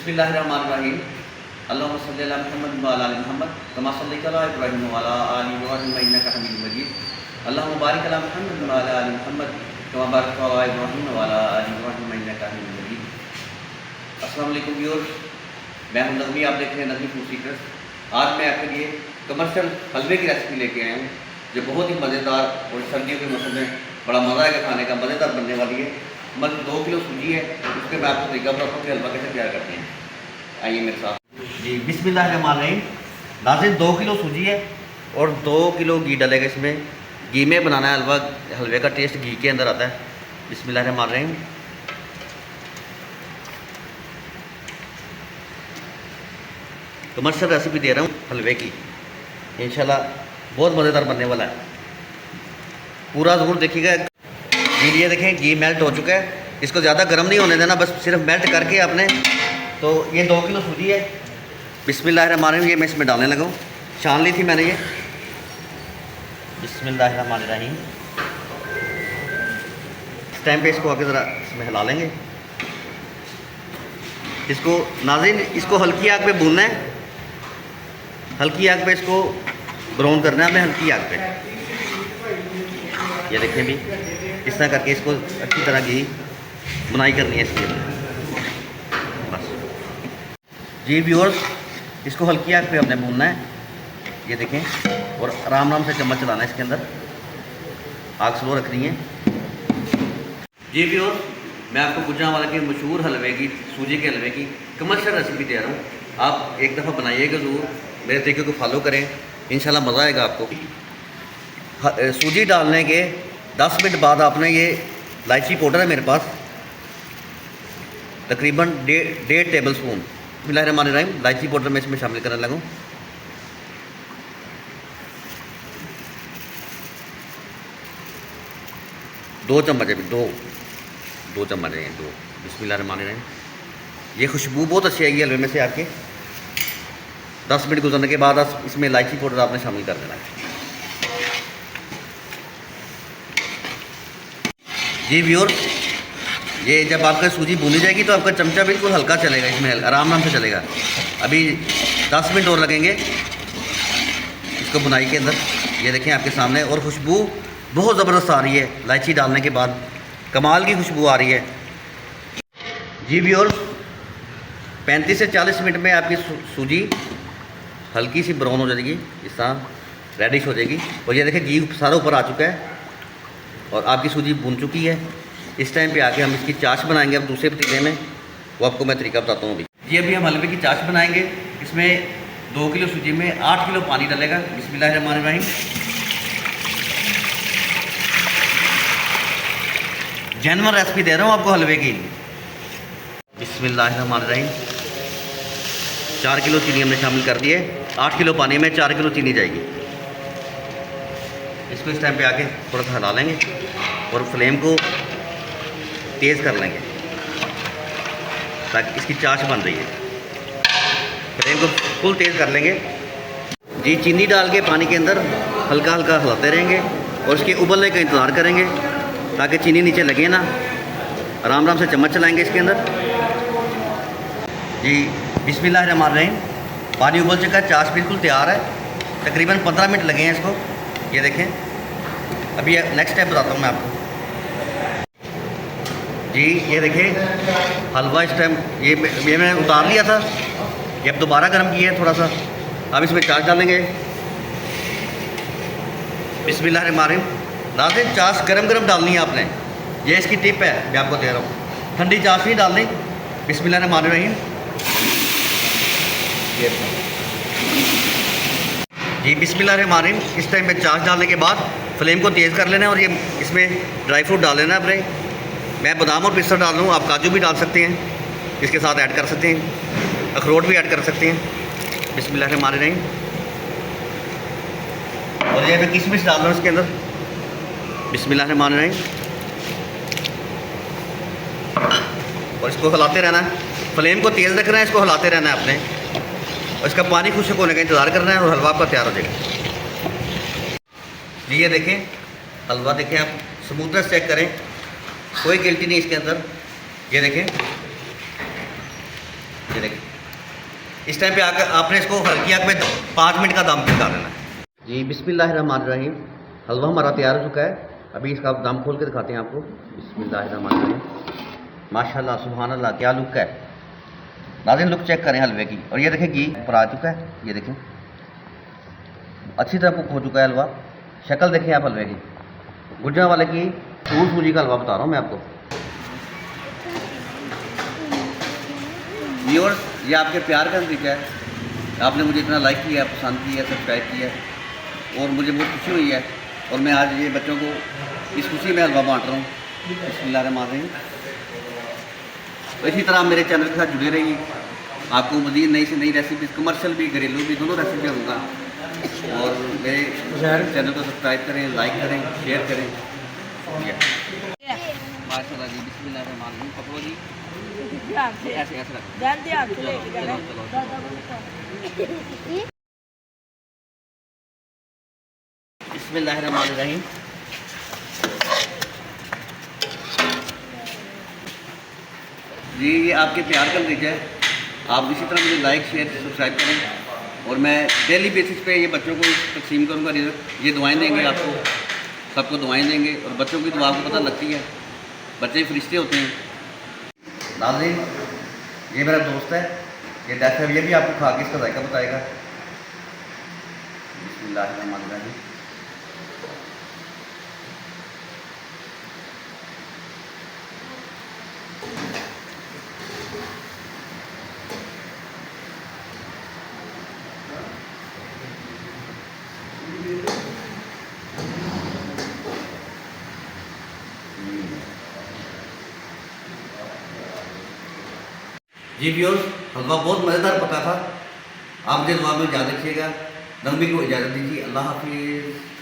बिस्मिल्लाहिर्रहमानिर्रहीम। अल्लाहुम्मा सल्लि अला मुहम्मद व अला आलि मुहम्मद कमा सल्लैता अला इब्राहीम व अला आलि इब्राहीम इन्नका हमीदुम मजीद। अल्लाहुम्मा बारिक अला मुहम्मद व अला आलि मुहम्मद कमा बारकता अला इब्राहीम व अला आलि इब्राहीम इन्नका हमीदुम मजीद। अस्सलाम वालेकुम व्यूअर्स, मैं हूं नज़मी, आप देख रहे हैं नज़मी फूड सीक्रेट्स। आज मैं आपके लिए कमर्शियल हलवे की रेसिपी लेके आया हूँ जो बहुत ही मज़ेदार और सर्दियों के मौसम में बड़ा मज़ा आएगा खाने का, मज़ेदार बनने वाली है। मतलब 2 किलो सूजी है, उसके मैं आपको तरीका बताता हूँ कि हलवा कैसे तैयार करते हैं। आइए मेरे साथ। जी बिस्मिल्लाहिर्रहमानिर्रहीम। नाज़रीन 2 किलो सूजी है और 2 किलो घी डलेगा इसमें। घी में बनाना है हलवा, हलवे का टेस्ट घी के अंदर आता है। बिस्मिल्लाहिर्रहमानिर्रहीम। कमर्शियल रेसिपी दे रहा हूँ हलवे की, इंशाल्लाह बहुत मज़ेदार बनने वाला है। पूरा ज़रूर देखिएगा। घी ये देखें, घी मेल्ट हो चुका है। इसको ज़्यादा गर्म नहीं होने देना, बस सिर्फ मेल्ट करके आपने। तो ये 2 किलो सूजी है। बिस्मिल्लाहिर्रहमानिर्रहीम। ये मैं इसमें डालने लगा हूँ, छान ली थी मैंने ये। बिस्मिल्लाहिर्रहमानिर्रहीम। इस टाइम पे इसको आके ज़रा इसमें हिला लेंगे। इसको नाज़रीन इसको हल्की आग पे भूनना है, हल्की आग पे इसको ब्राउन करना है हमें, हल्की आग पे। ये देखें भी इस तरह करके इसको अच्छी तरह घी बुनाई करनी है इसके अंदर बस। जी व्यूअर्स, इसको हल्की आग पे हमने भूनना है, ये देखें, और आराम आराम से चम्मच चलाना है इसके अंदर, आग स्लो रखनी है। जी व्यूअर्स, मैं आपको गुजरांवाला के मशहूर हलवे की, सूजी के हलवे की कमर्शियल रेसिपी दे रहा हूँ। आप एक दफ़ा बनाइएगा ज़रूर, मेरे तरीके को फॉलो करें, इंशाल्लाह मज़ा आएगा आपको। सूजी डालने के 10 मिनट बाद आपने ये इलायची पाउडर है मेरे पास, तकरीबन 1.5 टेबल स्पून। बिस्मिल्लाहिर्रहमानिर्रहीम। इलायची पाउडर मैं इसमें शामिल करने लगूँ। दो चम्मच है, दो चम्मच है, 2। बिस्मिल्लाहिर्रहमानिर्रहीम। ये खुशबू बहुत अच्छी आएगी हलवे में से आपके। 10 मिनट गुजरने के बाद इसमें इलायची पाउडर आपने शामिल कर देना है। जी व्यूअर्स, ये जब आपका सूजी भूनी जाएगी तो आपका चमचा बिल्कुल हल्का चलेगा, इसमें आराम आराम से चलेगा। अभी 10 मिनट और लगेंगे इसको बुनाई के अंदर। ये देखें आपके सामने, और खुशबू बहुत ज़बरदस्त आ रही है इलायची डालने के बाद, कमाल की खुशबू आ रही है। जी व्यूअर्स, 35 से 40 मिनट में आपकी सूजी हल्की सी ब्राउन हो जाएगी, इस तरह रेडिश हो जाएगी। और ये देखें घी सारा ऊपर आ चुका है और आपकी सूजी भून चुकी है। इस टाइम पे आके हम इसकी चाश बनाएंगे अब दूसरे पतीले में, वो आपको मैं तरीका बताता हूँ अभी। जी अभी हम हलवे की चाश बनाएंगे। इसमें 2 किलो सूजी में 8 किलो पानी डलेगा। बिस्मिल्लाहिर्रहमानिर्रहीम। जेन्युइन रेसिपी दे रहा हूँ आपको हलवे की। बिस्मिल्लाहिर्रहमानिर्रहीम। 4 किलो चीनी हमने शामिल कर दी है। 8 किलो पानी में 4 किलो चीनी जाएगी। इसको इस टाइम पे आके थोड़ा सा हिला लेंगे और फ्लेम को तेज़ कर लेंगे ताकि इसकी चाश बन रही है। फ्लेम को फुल तेज़ कर लेंगे। जी चीनी डाल के पानी के अंदर हल्का हल्का हिलाते रहेंगे और इसके उबलने का इंतज़ार करेंगे ताकि चीनी नीचे लगे ना। आराम आराम से चम्मच चलाएंगे इसके अंदर। जी बिस्मिल्लाहिर्रहमानिर्रहीम। पानी उबल चुका है, चाश बिल्कुल तैयार है। तकरीबन 15 मिनट लगे हैं इसको। ये देखें, अभी नेक्स्ट स्टेप बताता हूँ मैं आपको। जी ये देखें हलवा इस टाइम ये मैंने उतार लिया था, ये अब दोबारा गर्म किया है थोड़ा सा। अब इसमें चाश डालेंगे। बिस्मिल्लाहिर्रहमानिर्रहीम। नाज़रीन चाश गरम गरम डालनी है आपने, ये इसकी टिप है, मैं आपको दे रहा हूँ। ठंडी चाश नहीं डालनी। बिस्मिल्लाहिर्रहमानिर्रहीम। जी बिस्मिल्लाहिर्रहमानिर्रहीम। इस टाइम पे चाश डालने के बाद फ्लेम को तेज़ कर लेना है और ये इसमें ड्राई फ्रूट डाल लेना है अपने। मैं बादाम और पिस्ता डाल रहा हूँ, आप काजू भी डाल सकते हैं, इसके साथ ऐड कर सकते हैं, अखरोट भी ऐड कर सकते हैं। बिस्मिल्लाहिर्रहमानिर्रहीम। और ये मैं किशमिश डाल रहा हूँ इसके अंदर। बिस्मिल्लाहिर्रहमानिर्रहीम। और इसको हिलाते रहना है, फ्लेम को तेज़ रखना है, इसको हिलाते रहना है आपने, और इसका पानी खुश्क होने का इंतज़ार करना है और हलवा आपका तैयार हो जाएगा। जी ये देखें हलवा, देखें आप स्मूथनेस चेक करें, कोई गिल्टी नहीं इसके अंदर। ये देखें ये देखिए, इस टाइम पे आकर आपने इसको हल्की आग में 5 मिनट का दम पे डाल देना है। जी बिस्मिल्लाहिर्रहमानिर्रहीम, हलवा हमारा तैयार हो चुका है। अभी इसका दम खोल के दिखाते हैं आपको। बिस्मिल्लाहिर्रहमानिर्रहीम, माशाल्लाह सुभान अल्लाह, क्या लुक है। नाज़रीन लुक चेक करें हलवे की। और ये देखें घी ऊपर आ चुका है, ये देखें अच्छी तरह कुक हो चुका है हलवा। शक्ल देखें आप हलवे की, गुजरा वाले की सूजी सूजी का हलवा बता रहा हूँ मैं आपको। व्यूअर्स, ये आपके प्यार का नतीजा है। आपने मुझे इतना लाइक किया, पसंद किया, सब्सक्राइब किया और मुझे बहुत खुशी हुई है। और मैं आज ये बच्चों को इस खुशी में हलवा बांट रहा हूँ। बिस्मिल्लाहिर्रहमानिर्रहीम। तो इसी तरह मेरे चैनल के साथ जुड़े रहिए। आपको मज़ीद नई से नई रेसिपी, कमर्शियल भी घरेलू भी दोनों रेसिपी दूँगा। और मेरे चैनल को सब्सक्राइब करें, लाइक करें, शेयर करें। माशाल्लाह जी, बिस्मिल्लाहिर्रहमानिर्रहीम। पकड़ो जी, ऐसे ऐसे रखो। बिस्मिल्लाहिर्रहमानिर्रहीम। जी ये आपके प्यार का नतीजा है। आप इसी तरह मुझे लाइक शेयर सब्सक्राइब करें। और मैं डेली बेसिस पे ये बच्चों को तकसीम करूँगा। ये दुआएं देंगे आपको, सबको दुआएं देंगे। और बच्चों की दुआ को पता लगती है, बच्चे फरिश्ते होते हैं। नाज़रीन, ये मेरा दोस्त है, ये डेथ है। ये भी आपको खा के इसका जायका बताएगा। बिस्मिल्लाहिर्रहमानिर्रहीम। जी व्यूअर्स, हलवा बहुत मज़ेदार पका था। आप मुझे दुआ में याद रखिएगा। नगमी को इजाज़त दीजिए। अल्लाह हाफिज़।